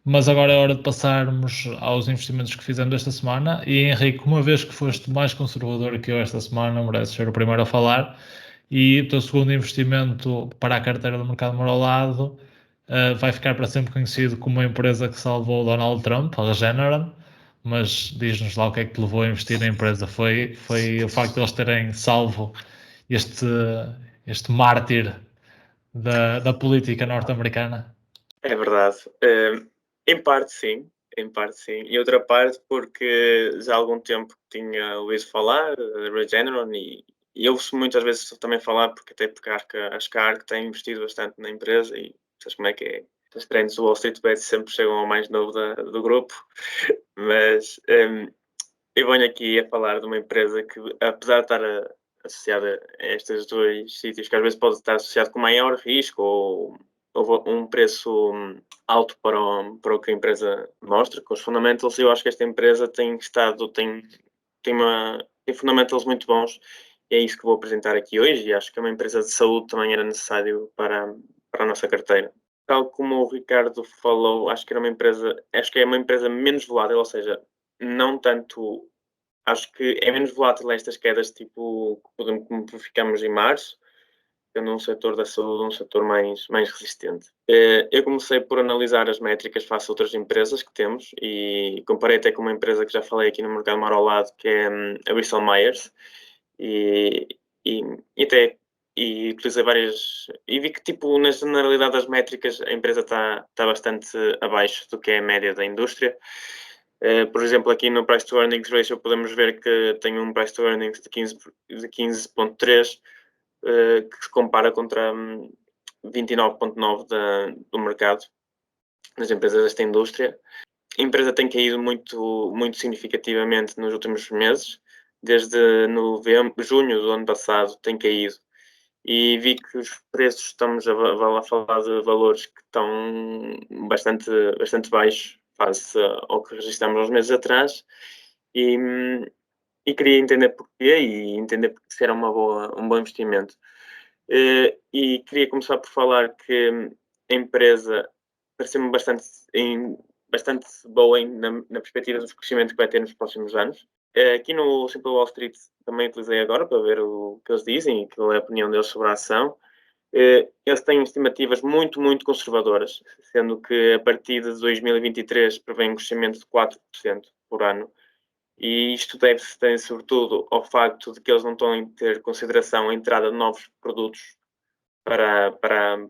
Mas agora é hora de passarmos aos investimentos que fizemos esta semana. E Henrique, uma vez que foste mais conservador que eu esta semana, mereces ser o primeiro a falar. E o teu segundo investimento para a carteira do mercado lado vai ficar para sempre conhecido como a empresa que salvou Donald Trump, a Regeneron. Mas diz-nos lá o que é que te levou a investir na empresa. Foi o facto de eles terem salvo este, este mártir da política norte-americana? É verdade. Em parte sim, em parte sim. E outra parte porque já há algum tempo tinha ouvido falar da Regeneron e ouço muitas vezes também falar, porque acho que a ARC tem investido bastante na empresa e sabes como é que é. Os treinos do Wall Street Bet sempre chegam ao mais novo do grupo, mas eu venho aqui a falar de uma empresa que, apesar de estar associada a estes dois sítios, que às vezes pode estar associado com maior risco ou um preço alto para o que a empresa mostra, com os fundamentals, eu acho que esta empresa tem fundamentals muito bons e é isso que vou apresentar aqui hoje e acho que é uma empresa de saúde também era necessário para a nossa carteira. Tal como o Ricardo falou, acho que é uma empresa menos volátil, ou seja, não tanto. Acho que é menos volátil estas quedas, tipo, como ficamos em março, tendo um setor da saúde um setor mais resistente. Eu comecei por analisar as métricas face a outras empresas que temos e comparei até com uma empresa que já falei aqui no mercado mar ao lado, que é a Bristol Myers, e, e, e até e utilizei várias e vi que tipo na generalidade das métricas a empresa está bastante abaixo do que é a média da indústria. Por exemplo, aqui no Price to Earnings Ratio podemos ver que tem um Price to Earnings de 15,3, que se compara contra 29,9 do mercado das empresas desta indústria. A empresa tem caído muito significativamente nos últimos meses, desde junho do ano passado tem caído e vi que os preços, estamos a falar de valores que estão bastante baixos face ao que registramos uns meses atrás e, e queria entender porquê e entender se era um bom investimento. E queria começar por falar que a empresa pareceu-me bastante boa na perspectiva dos crescimentos que vai ter nos próximos anos. Aqui no Simple Wall Street também utilizei agora para ver o que eles dizem e qual é a opinião deles sobre a ação. Eles têm estimativas muito conservadoras, sendo que a partir de 2023 prevêem um crescimento de 4% por ano. E isto deve-se, sobretudo, ao facto de que eles não estão a ter consideração a entrada de novos produtos para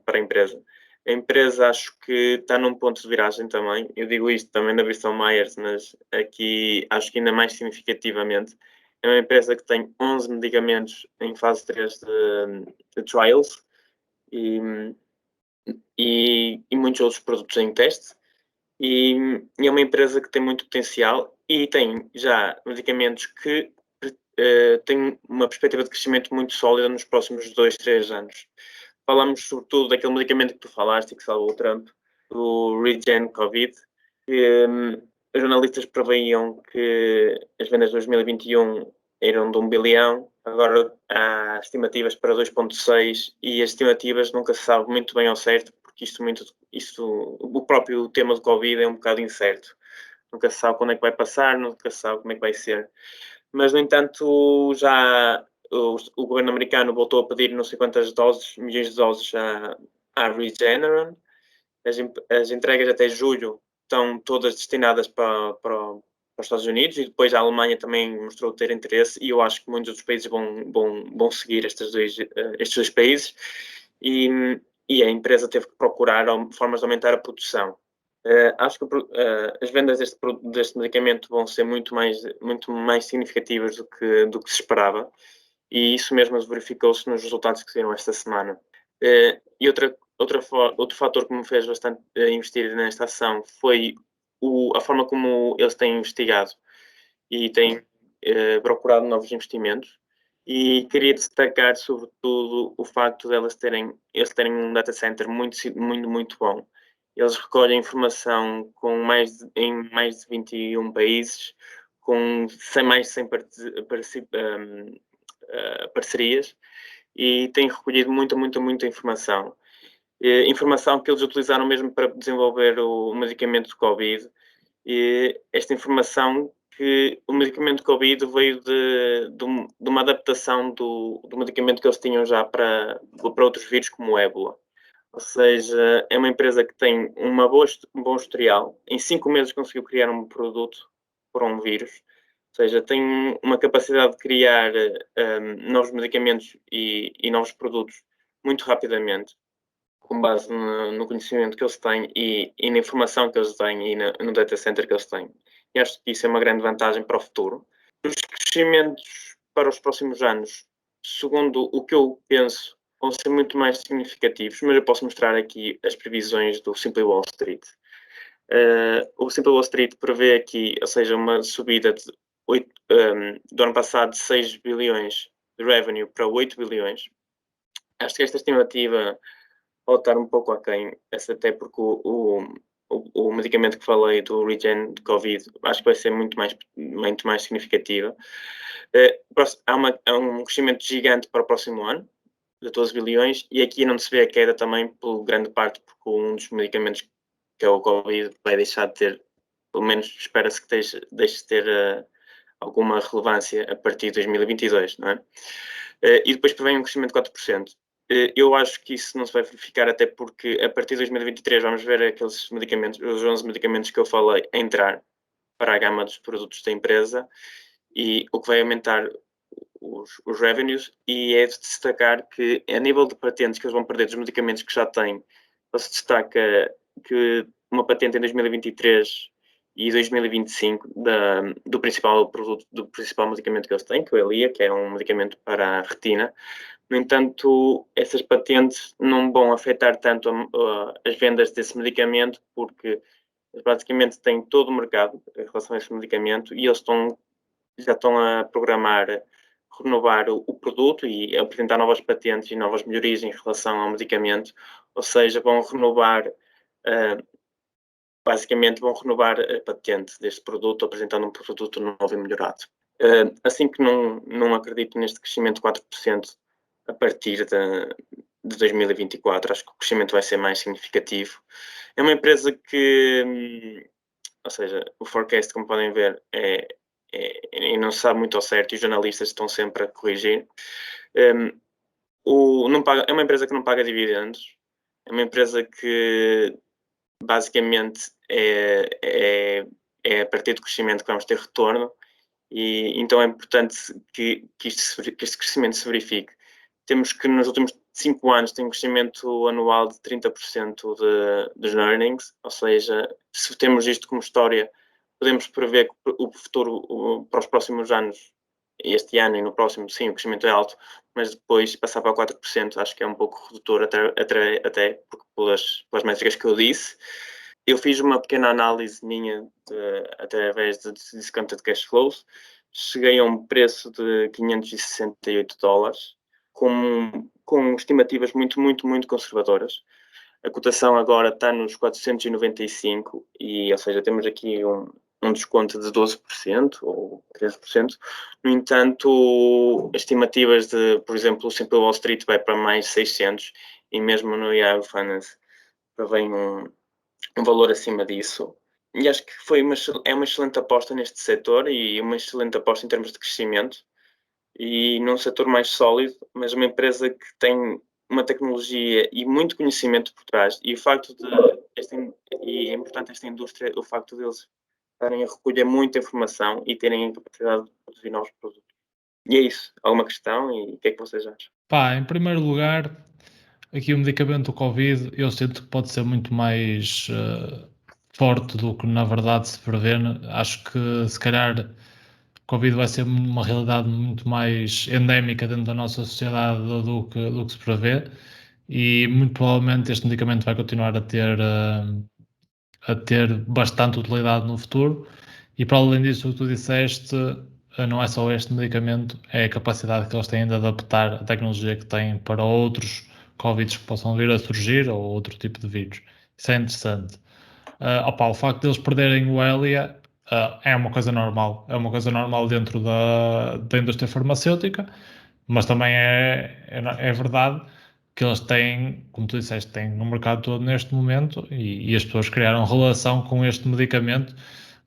a empresa. A empresa acho que está num ponto de viragem também. Eu digo isto também da Bristol Myers, mas aqui acho que ainda mais significativamente. É uma empresa que tem 11 medicamentos em fase 3 de trials e, e muitos outros produtos em teste. E é uma empresa que tem muito potencial e tem já medicamentos que têm uma perspectiva de crescimento muito sólida nos próximos 2, 3 anos. Falamos sobretudo daquele medicamento que tu falaste e que salvou o Trump, o Regen Covid, que os jornalistas preveiam que as vendas de 2021 eram de 1 bilhão, agora há estimativas para 2,6 e as estimativas nunca se sabe muito bem ao certo, porque o próprio tema do Covid é um bocado incerto. Nunca se sabe quando é que vai passar, nunca se sabe como é que vai ser. Mas, no entanto, já o governo americano voltou a pedir não sei quantas milhões de doses à Regeneron. As entregas até julho estão todas destinadas para os Estados Unidos e depois a Alemanha também mostrou ter interesse e eu acho que muitos outros países vão seguir estes dois países e a empresa teve que procurar formas de aumentar a produção. Acho que as vendas deste medicamento vão ser muito mais significativas do que se esperava e isso mesmo verificou-se nos resultados que saíram esta semana. E outro fator que me fez bastante investir nesta ação foi a forma como eles têm investigado e têm procurado novos investimentos. E queria destacar, sobretudo, o facto de eles terem um data center muito bom. Eles recolhem informação em mais de 21 países, com mais de 100 parcerias, e têm recolhido muita informação. informação que eles utilizaram mesmo para desenvolver o medicamento de Covid. E esta informação que o medicamento de Covid veio de uma adaptação do medicamento que eles tinham já para outros vírus, como o ébola. Ou seja, é uma empresa que tem um bom historial. Em 5 meses conseguiu criar um produto para um vírus. Ou seja, tem uma capacidade de criar novos medicamentos e novos produtos muito rapidamente, com base no conhecimento que eles têm e na informação que eles têm e no data center que eles têm. E acho que isso é uma grande vantagem para o futuro. Os crescimentos para os próximos anos, segundo o que eu penso, vão ser muito mais significativos, mas eu posso mostrar aqui as previsões do Simply Wall Street. O Simply Wall Street prevê aqui, ou seja, uma subida do ano passado de 6 bilhões de revenue para 8 bilhões. Acho que esta estimativa pode estar um pouco aquém, até porque o medicamento que falei do Regen de Covid, acho que vai ser muito mais significativa. Há um crescimento gigante para o próximo ano, de 12 bilhões, e aqui não se vê a queda também, por grande parte, porque um dos medicamentos, que é o Covid, vai deixar de ter, pelo menos espera-se que deixe de ter alguma relevância a partir de 2022, não é? E depois prevém um crescimento de 4%. Eu acho que isso não se vai verificar, até porque a partir de 2023 vamos ver aqueles medicamentos, os 11 medicamentos que eu falei, entrar para a gama dos produtos da empresa, e o que vai aumentar os revenues. E é de destacar que, a nível de patentes que eles vão perder dos medicamentos que já têm, se destaca que uma patente em 2023 e 2025 do principal produto, do principal medicamento que eles têm, que é o Elia, que é um medicamento para a retina. No entanto, essas patentes não vão afetar tanto as vendas desse medicamento, porque eles basicamente têm todo o mercado em relação a esse medicamento, e eles já estão a programar renovar o produto e apresentar novas patentes e novas melhorias em relação ao medicamento. Ou seja, vão renovar, basicamente vão renovar a patente deste produto, apresentando um produto novo e melhorado. Assim que não acredito neste crescimento de 4% a partir de 2024. Acho que o crescimento vai ser mais significativo. É uma empresa que, ou seja, o forecast, como podem ver, e não se sabe muito ao certo, e os jornalistas estão sempre a corrigir. É uma empresa que não paga dividendos, é uma empresa que basicamente é a partir do crescimento que vamos ter retorno, e então é importante que este crescimento se verifique. Temos que nos últimos 5 anos tem um crescimento anual de 30% dos earnings, ou seja, se temos isto como história, podemos prever que o futuro para os próximos anos, este ano e no próximo, sim, o crescimento é alto, mas depois passar para 4% acho que é um pouco redutor, até porque pelas métricas que eu disse. Eu fiz uma pequena análise minha através de discounted cash flows, cheguei a um preço de $568, com estimativas muito, muito, muito conservadoras. A cotação agora está nos 495, ou seja, temos aqui um desconto de 12% ou 13%. No entanto, estimativas por exemplo, o Simple Wall Street vai para mais 600, e mesmo no Yahoo Finance vem um valor acima disso. E acho que é uma excelente aposta neste setor, e uma excelente aposta em termos de crescimento, e num setor mais sólido, mas uma empresa que tem uma tecnologia e muito conhecimento por trás. E é importante esta indústria, o facto deles estarem a recolher muita informação e terem a capacidade de produzir novos produtos. E é isso. Alguma questão? E o que é que vocês acham? Pá, em primeiro lugar, aqui o medicamento do Covid, eu sinto que pode ser muito mais forte do que na verdade se prevê. Acho que se calhar o Covid vai ser uma realidade muito mais endémica dentro da nossa sociedade do que se prevê, e muito provavelmente este medicamento vai continuar a ter bastante utilidade no futuro. E para além disso, o que tu disseste, não é só este medicamento, é a capacidade que eles têm de adaptar a tecnologia que têm para outros Covids que possam vir a surgir, ou outro tipo de vírus. Isso é interessante. O facto de eles perderem o Elia é uma coisa normal. É uma coisa normal dentro da indústria farmacêutica, mas também é verdade que eles têm, como tu disseste, têm no mercado todo neste momento e as pessoas criaram relação com este medicamento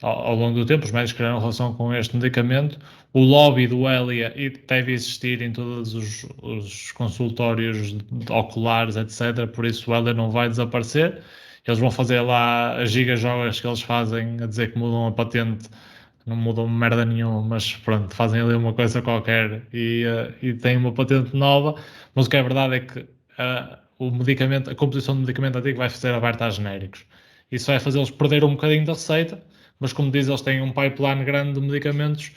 ao longo do tempo, os médicos criaram relação com este medicamento, o lobby do Elia deve existir em todos os consultórios oculares, etc. Por isso o Elia não vai desaparecer. Eles vão fazer lá as gigajogas que eles fazem a dizer que mudam a patente, não mudam merda nenhuma, mas pronto, fazem ali uma coisa qualquer e têm uma patente nova. Mas o que é verdade é que o medicamento, a composição do medicamento antigo vai ser aberta a genéricos. Isso vai fazê-los perder um bocadinho da receita, mas como diz, eles têm um pipeline grande de medicamentos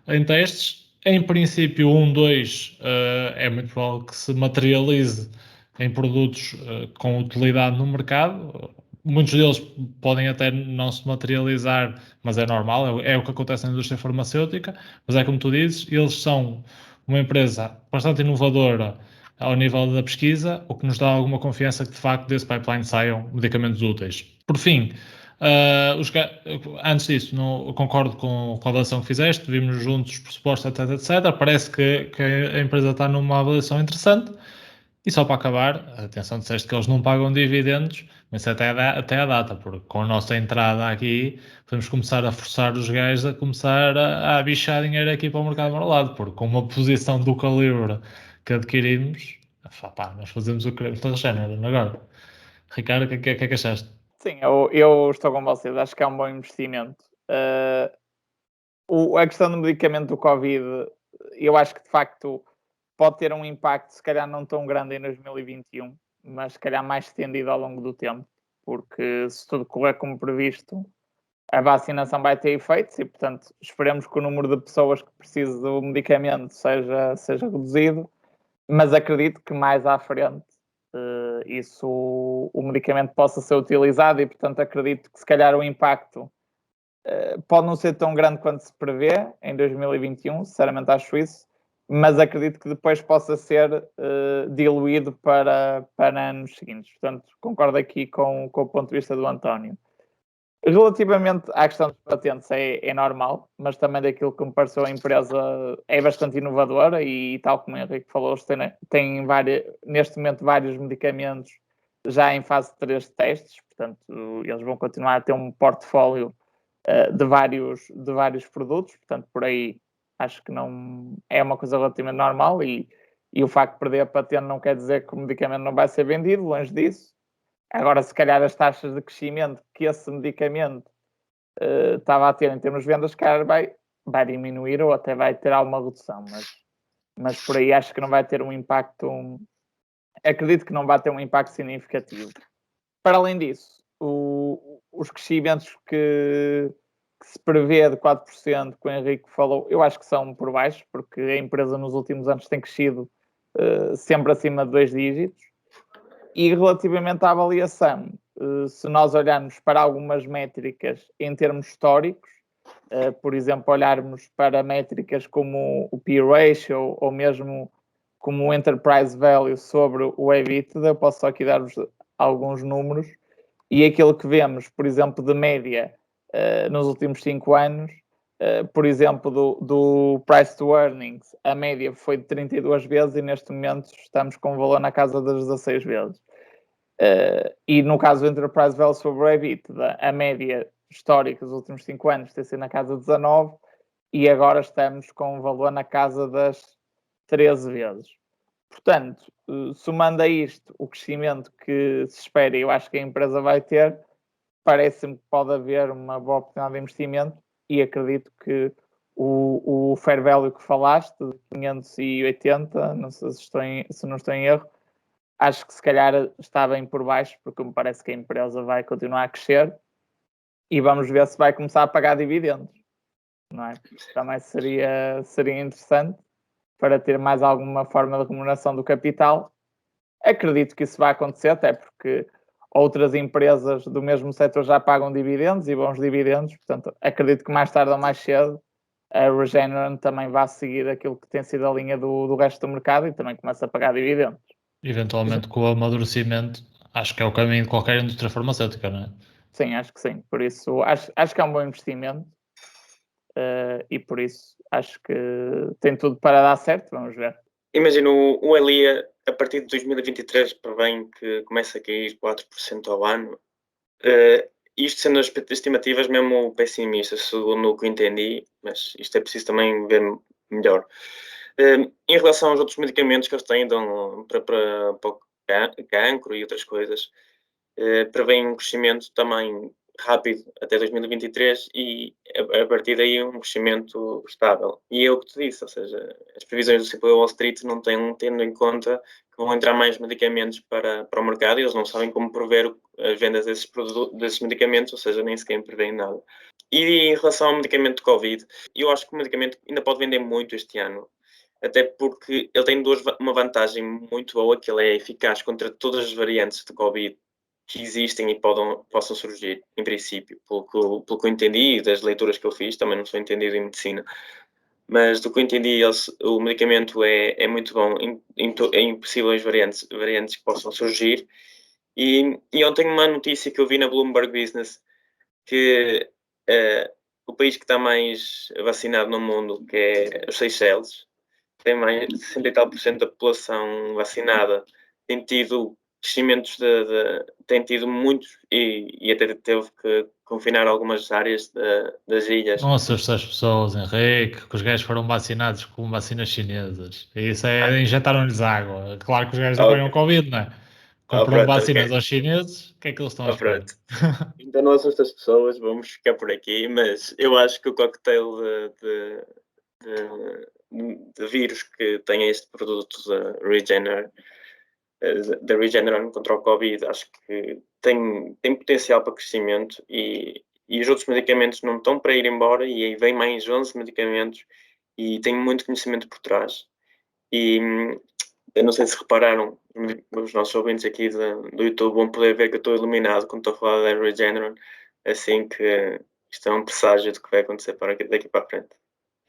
em testes. Em princípio, dois, é muito provável que se materialize em produtos com utilidade no mercado. Muitos deles podem até não se materializar, mas é normal, é o que acontece na indústria farmacêutica. Mas é como tu dizes, eles são uma empresa bastante inovadora ao nível da pesquisa, o que nos dá alguma confiança que de facto desse pipeline saiam medicamentos úteis. Por fim, antes disso, concordo com a avaliação que fizeste, vimos juntos os pressupostos, etc, etc. Parece que a empresa está numa avaliação interessante. E só para acabar, atenção, disseste que eles não pagam dividendos, mas até a data, porque com a nossa entrada aqui, podemos começar a forçar os gajos a começar a bichar dinheiro aqui para o mercado lado, porque com uma posição do calibre que adquirimos, pá, nós fazemos o que queremos toda género agora. Ricardo, o que é que achaste? Sim, eu estou com vocês, acho que é um bom investimento. A questão do medicamento do Covid, eu acho que de facto pode ter um impacto, se calhar não tão grande em 2021, mas se calhar mais estendido ao longo do tempo, porque se tudo correr como previsto, a vacinação vai ter efeitos e, portanto, esperemos que o número de pessoas que precisam do medicamento seja reduzido, mas acredito que mais à frente o medicamento possa ser utilizado e, portanto, acredito que se calhar o impacto pode não ser tão grande quanto se prevê em 2021, sinceramente acho isso, mas acredito que depois possa ser diluído para anos seguintes. Portanto, concordo aqui com o ponto de vista do António. Relativamente à questão dos patentes, é normal, mas também daquilo que me pareceu a empresa é bastante inovadora e tal como o Henrique falou, tem neste momento vários medicamentos já em fase 3 de testes, portanto, eles vão continuar a ter um portfólio de vários produtos, portanto, por aí acho que não é uma coisa relativamente normal e o facto de perder a patente não quer dizer que o medicamento não vai ser vendido, longe disso. Agora, se calhar as taxas de crescimento que esse medicamento estava a ter em termos de vendas, calhar vai diminuir ou até vai ter alguma redução, mas por aí acho que não vai ter um impacto, acredito que não vai ter um impacto significativo. Para além disso, os crescimentos que se prevê de 4%, que o Henrique falou, eu acho que são por baixo, porque a empresa nos últimos anos tem crescido sempre acima de 2 dígitos. E relativamente à avaliação, se nós olharmos para algumas métricas em termos históricos, por exemplo, olharmos para métricas como o P-Ratio ou mesmo como o Enterprise Value sobre o EBITDA, eu posso só aqui dar-vos alguns números, e aquilo que vemos, por exemplo, de média nos últimos 5 anos, por exemplo, do Price to Earnings, a média foi de 32 vezes e neste momento estamos com um valor na casa das 16 vezes. E no caso do Enterprise Value sobre o EBITDA, a média histórica dos últimos 5 anos tem sido na casa de 19 e agora estamos com um valor na casa das 13 vezes. Portanto, somando a isto o crescimento que se espera e eu acho que a empresa vai ter, parece-me que pode haver uma boa oportunidade de investimento e acredito que o fair value que falaste, de 580, não sei se não estou em erro, acho que se calhar está bem por baixo, porque me parece que a empresa vai continuar a crescer e vamos ver se vai começar a pagar dividendos, não é? Também seria interessante para ter mais alguma forma de remuneração do capital. Acredito que isso vai acontecer, até porque outras empresas do mesmo setor já pagam dividendos e bons dividendos, portanto, acredito que mais tarde ou mais cedo a Regeneron também vai seguir aquilo que tem sido a linha do resto do mercado e também começa a pagar dividendos. Eventualmente, com o amadurecimento, acho que é o caminho de qualquer indústria farmacêutica, não é? Sim, acho que sim. Por isso, acho que é um bom investimento e por isso acho que tem tudo para dar certo. Vamos ver. imagino o Elia, a partir de 2023, prevém que começa a cair 4% ao ano. Isto sendo as estimativas mesmo pessimistas, segundo o que entendi, mas isto é preciso também ver melhor. Em relação aos outros medicamentos que eles têm para o cancro e outras coisas, prevêem um crescimento também rápido até 2023 e a partir daí um crescimento estável. E é o que tu disse, ou seja, as previsões do CPO Wall Street não têm tendo em conta que vão entrar mais medicamentos para o mercado e eles não sabem como prever as vendas desses medicamentos, ou seja, nem sequer prevêem nada. E em relação ao medicamento de Covid, eu acho que o medicamento ainda pode vender muito este ano, até porque ele tem uma vantagem muito boa, que ele é eficaz contra todas as variantes de Covid que existem e possam surgir, em princípio, pelo que eu entendi e das leituras que eu fiz, também não sou entendido em medicina, mas do que eu entendi, o medicamento é muito bom em possíveis variantes que possam surgir. E ontem uma notícia que eu vi na Bloomberg Business, que o país que está mais vacinado no mundo, que é os Seychelles, tem mais de 60 e tal por cento da população vacinada, tem tido crescimentos tem tido muitos e até teve que confinar algumas áreas das ilhas. Não assusta as pessoas, Henrique, que os gajos foram vacinados com vacinas chinesas. E isso é, injetaram-lhes água. Claro que os gajos apanham Covid, não é? Compram Pronto, vacinas ok. aos chineses, o que é que eles estão à espera? Pronto. Então não assusta as pessoas, vamos ficar por aqui, mas eu acho que o cocktail de vírus que tem este produto da Regeneron contra o Covid, acho que tem potencial para crescimento e os outros medicamentos não estão para ir embora e aí vem mais 11 medicamentos e tem muito conhecimento por trás. E eu não sei se repararam, os nossos ouvintes aqui do YouTube vão poder ver que eu estou iluminado quando estou a falar da Regeneron, assim que isto é um presságio do que vai acontecer daqui para a frente.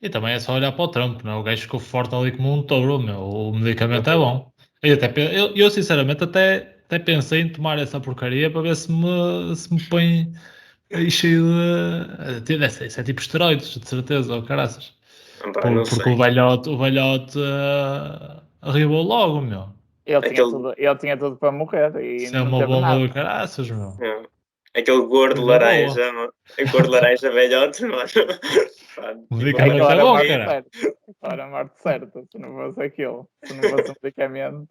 E também é só olhar para o Trump, não é? O gajo ficou forte ali como um touro, meu. O medicamento é bom. Eu sinceramente até pensei em tomar essa porcaria para ver se me põe aí cheio de. Isso é tipo esteroides, de certeza, ou caraças. Não Porque sei. o velhote arribou logo, meu. Ele tinha tudo para morrer e Isso é não uma teve bomba nada. do caraças, meu. Aquele gordo Coisa boa. laranja, gordo laranja velhote, mano. Pá, O tipo, medicamento é Aquela bom, morte cara. certa. Aquela morte certa, se não fosse aquilo. Se não fosse um medicamento.